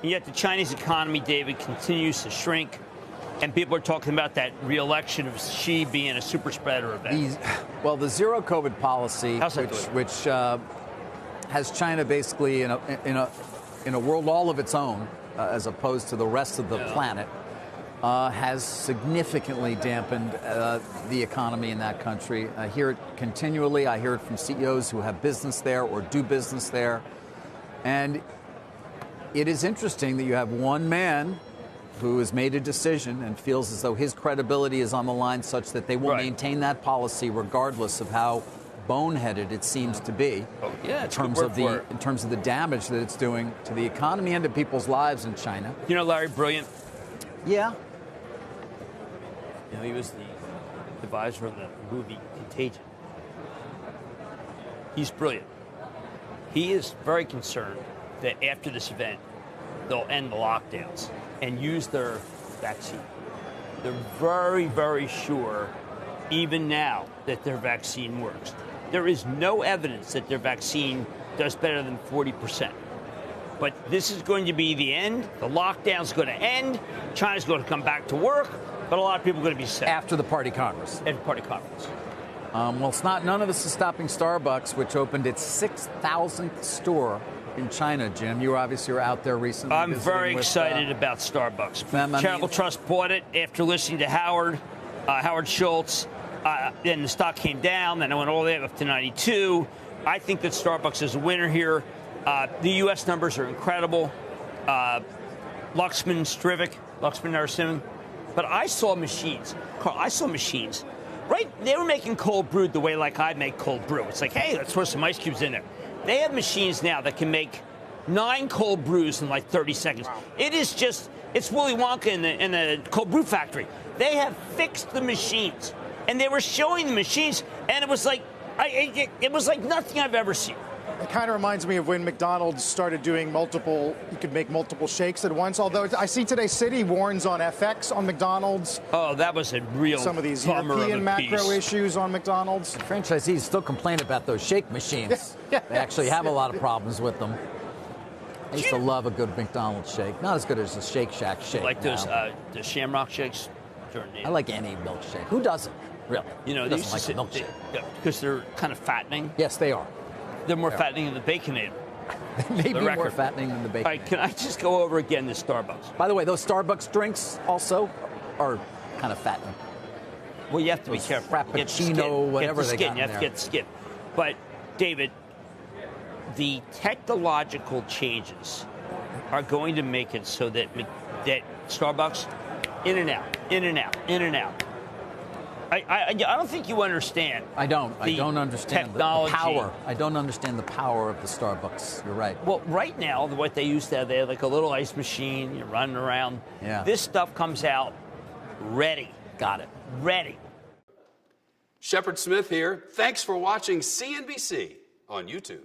And yet the Chinese economy, David, continues to shrink. And people are talking about that re-election of Xi being a super spreader event. The zero COVID policy, which has China basically in a world all of its own, as opposed to the rest of the planet, has significantly dampened the economy in that country. I hear it continually. I hear it from CEOs who have business there or do business there. And it is interesting that you have one man who has made a decision and feels as though his credibility is on the line such that they will maintain that policy regardless of how boneheaded it seems to be in terms of the damage that it's doing to the economy and to people's lives in China. You know Larry Brilliant? Yeah. You know, he was the advisor of the movie Contagion. He's brilliant. He is very concerned that after this event, they'll end the lockdowns and use their vaccine. They're very, very sure, even now, that their vaccine works. There is no evidence that their vaccine does better than 40%. But this is going to be the end. The lockdown's going to end. China's going to come back to work. But a lot of people are going to be sick. After the Party Congress. After the Party Congress. Well, it's not. None of this is stopping Starbucks, which opened its 6,000th store in China. Jim, you obviously were out there recently. I'm very excited about Starbucks. Charitable Trust bought it after listening to Howard Schultz. Then the stock came down. Then it went all the way up to 92. I think that Starbucks is a winner here. The U.S. numbers are incredible. Luxman's terrific. Luxman Narasimhan. But I saw machines. Carl, I saw machines. Right? They were making cold brew the way like I make cold brew. It's like, hey, let's throw some ice cubes in there. They have machines now that can make 9 cold brews in like 30 seconds. Wow. It's Willy Wonka in the cold brew factory. They have fixed the machines. And they were showing the machines, and it was like nothing I've ever seen. It kind of reminds me of when McDonald's started doing you could make multiple shakes at once. Although I see today Citi warns on FX on McDonald's. Oh, that was a real some of these European macro issues on McDonald's. Franchisees still complain about those shake machines. They actually have a lot of problems with them. I used to love a good McDonald's shake. Not as good as a Shake Shack shake. Like those the Shamrock shakes? I like any milkshake. Who doesn't? Really? You know, Who doesn't like a milkshake? Because they're kind of fattening. Yes, they are. They're more fattening than the Baconator. They may be more fattening than the Baconator. All right, can I just go over again the Starbucks? By the way, those Starbucks drinks also are kind of fattening. Well, you have to be careful. Frappuccino, whatever they got in there. You have to get the skin. But, David, the technological changes are going to make it so that Starbucks, in and out, in and out, in and out. I don't think you understand. I don't understand technology. The power. I don't understand the power of the Starbucks. You're right. Well, right now, what they used to have, they had like a little ice machine. You're running around. Yeah. This stuff comes out ready. Got it. Ready. Shepard Smith here. Thanks for watching CNBC on YouTube.